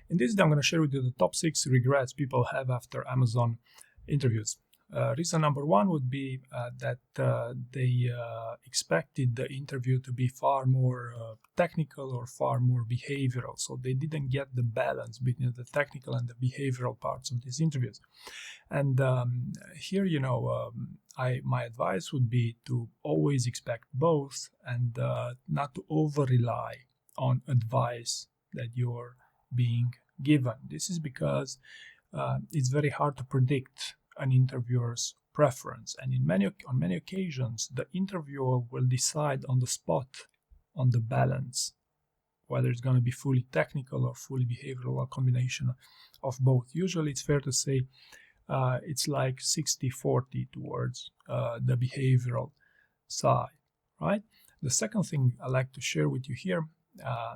In this video, I'm going to share with you the top 6 regrets people have after Amazon interviews. Reason number 1 would be that they expected the interview to be far more technical or far more behavioral, so they didn't get the balance between the technical and the behavioral parts of these interviews. And here, my advice would be to always expect both and not to over-rely on advice that you're being given. This is because it's very hard to predict an interviewer's preference, and on many occasions the interviewer will decide on the spot on the balance, whether it's going to be fully technical or fully behavioral, or a combination of both. Usually it's fair to say it's like 60-40 towards the behavioral side, right? The second thing I like to share with you here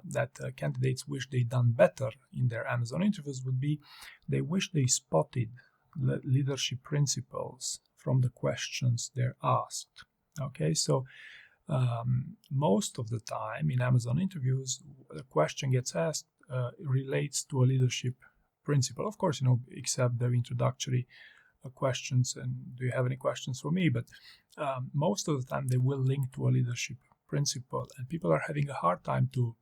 that candidates wish they'd done better in their Amazon interviews would be they wish they spotted leadership principles from the questions they're asked. Okay, so most of the time in Amazon interviews, the question gets asked relates to a leadership principle. Of course, except the introductory questions and do you have any questions for me, but most of the time they will link to a leadership principle, and people are having a hard time to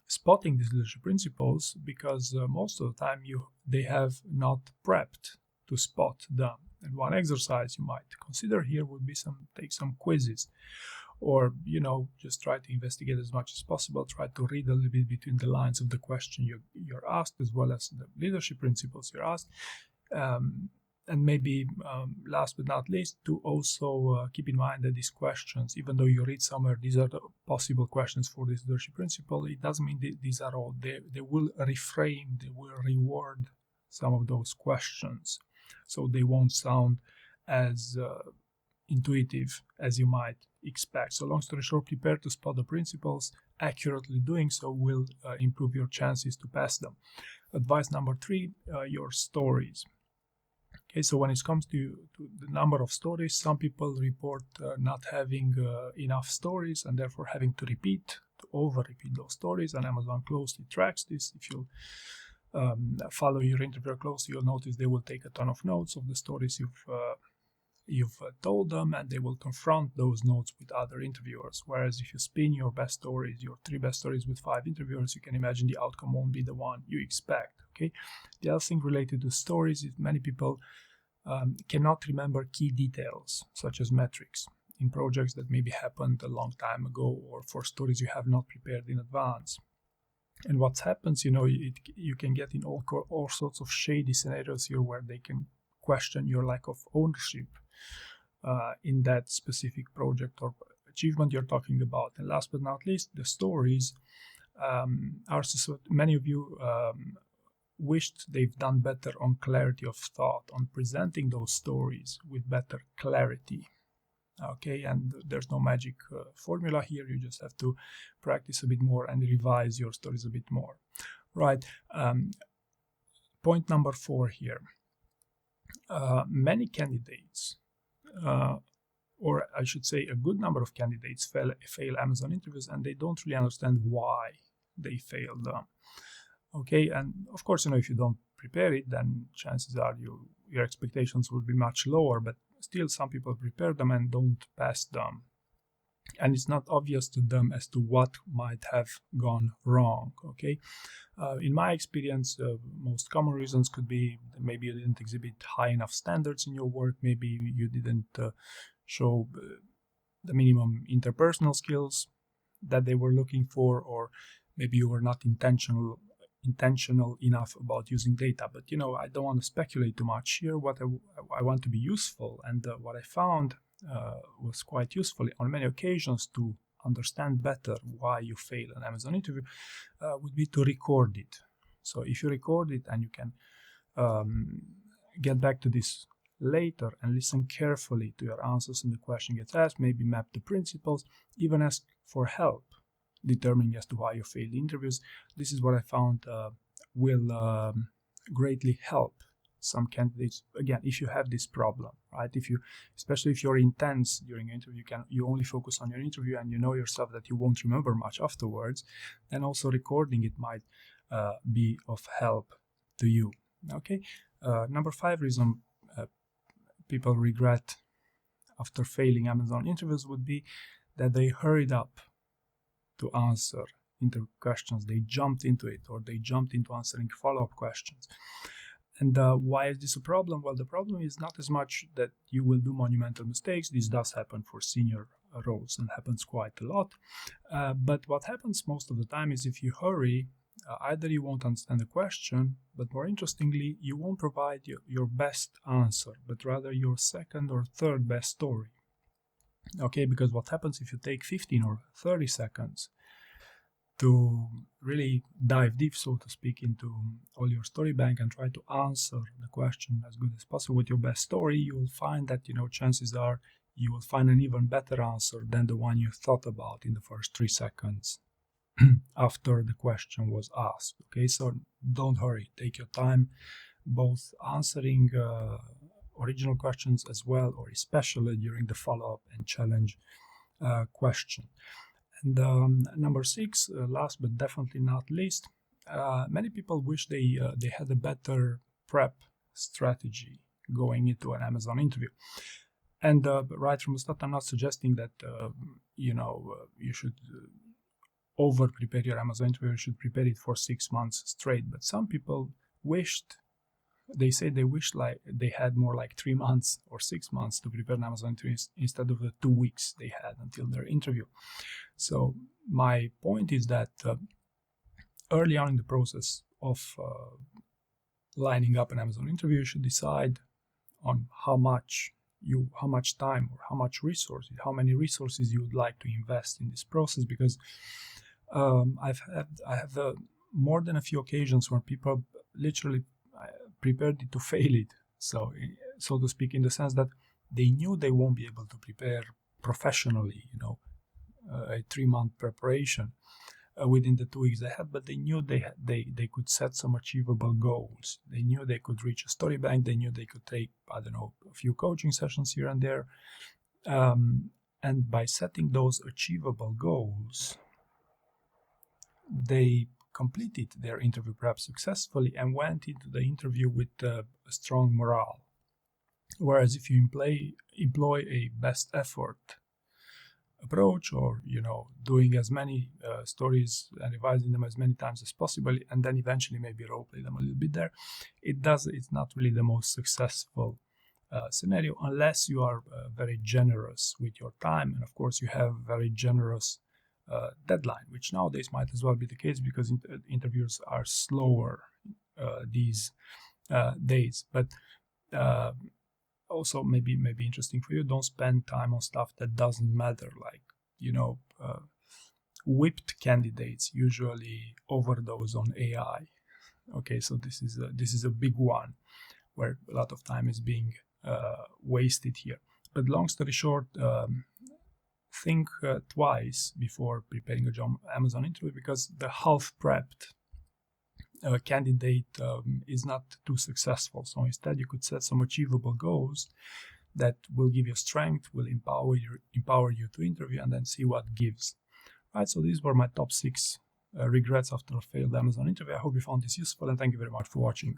spotting these leadership principles because most of the time they have not prepped to spot them. And one exercise you might consider here would be take some quizzes, or just try to investigate as much as possible, try to read a little bit between the lines of the question you're asked, as well as the leadership principles you're asked. And maybe last but not least, to also keep in mind that these questions, even though you read somewhere these are the possible questions for this leadership principle, it doesn't mean these are all. They will reframe, they will reward some of those questions, so they won't sound as intuitive as you might expect. So long story short, prepare to spot the principles. Accurately doing so will improve your chances to pass them. Advice number 3, your stories. Okay, so when it comes to the number of stories, some people report not having enough stories and therefore having to over-repeat those stories, and Amazon closely tracks this. If you follow your interviewer closely, you'll notice they will take a ton of notes of the stories you've told them, and they will confront those notes with other interviewers. Whereas if you spin your 3 best stories with 5 interviewers, you can imagine the outcome won't be the one you expect. Okay. The other thing related to stories is many people cannot remember key details, such as metrics, in projects that maybe happened a long time ago, or for stories you have not prepared in advance. And what happens, you can get in all sorts of shady scenarios here where they can question your lack of ownership in that specific project or achievement you're talking about. And last but not least, the stories many of you wished they've done better on clarity of thought, on presenting those stories with better clarity. Okay, and there's no magic formula here. You just have to practice a bit more and revise your stories a bit more. Right. Point number 4 here. Many candidates, or I should say a good number of candidates fail Amazon interviews, and they don't really understand why they failed them. Okay, and of course, if you don't prepare it, then chances are your expectations will be much lower, but still some people prepare them and don't pass them. And it's not obvious to them as to what might have gone wrong. Okay, in my experience, most common reasons could be maybe you didn't exhibit high enough standards in your work, maybe you didn't show the minimum interpersonal skills that they were looking for, or maybe you were not intentional enough about using data. But I don't want to speculate too much here. What I want to be useful, and what I found was quite useful on many occasions to understand better why you fail an Amazon interview would be to record it. So if you record it and you can get back to this later and listen carefully to your answers and the question gets asked, maybe map the principles, even ask for help determining as to why you failed interviews. This is what I found will greatly help some candidates. Again, if you have this problem, right? Especially if you're intense during an interview, you only focus on your interview and you know yourself that you won't remember much afterwards, then also recording it might be of help to you. Okay. Number 5 reason people regret after failing Amazon interviews would be that they hurried up to answer interview questions. They jumped into it, or they jumped into answering follow-up questions. And why is this a problem? Well, the problem is not as much that you will do monumental mistakes. This does happen for senior roles and happens quite a lot. But what happens most of the time is if you hurry, either you won't understand the question, but more interestingly, you won't provide your best answer, but rather your second or third best story. Okay, because what happens if you take 15 or 30 seconds to really dive deep, so to speak, into all your story bank and try to answer the question as good as possible with your best story, you will find that, chances are you will find an even better answer than the one you thought about in the first 3 seconds after the question was asked. Okay, so don't hurry. Take your time, both answering original questions as well, or especially during the follow-up and challenge question. And number 6, last but definitely not least, many people wish they had a better prep strategy going into an Amazon interview. And right from the start, I'm not suggesting that you should over prepare your Amazon interview. You should prepare it for 6 months straight. But some people they wish like they had more like 3 months or 6 months to prepare an Amazon interview instead of the 2 weeks they had until their interview. So my point is that early on in the process of lining up an Amazon interview, you should decide on how much time or how many resources you would like to invest in this process, because I have more than a few occasions where people literally prepared it to fail it, so to speak, in the sense that they knew they won't be able to prepare professionally, a 3-month preparation within the 2 weeks they had, but they knew they could set some achievable goals. They knew they could reach a story bank. They knew they could take, a few coaching sessions here and there. And by setting those achievable goals, they completed their interview perhaps successfully and went into the interview with a strong morale. Whereas if you employ a best effort approach, or doing as many stories and revising them as many times as possible, and then eventually maybe role play them a little bit there, it's not really the most successful scenario, unless you are very generous with your time, and of course you have very generous deadline, which nowadays might as well be the case because interviews are slower these days. But also maybe interesting for you, don't spend time on stuff that doesn't matter, like whipped candidates usually overdose on AI. Okay, so this is a big one where a lot of time is being wasted here. But long story short, think twice before preparing a Amazon interview, because the half prepped candidate is not too successful. So instead, you could set some achievable goals that will give you strength, will empower you to interview, and then see what gives. Right. So these were my top 6 regrets after a failed Amazon interview. I hope you found this useful, and thank you very much for watching.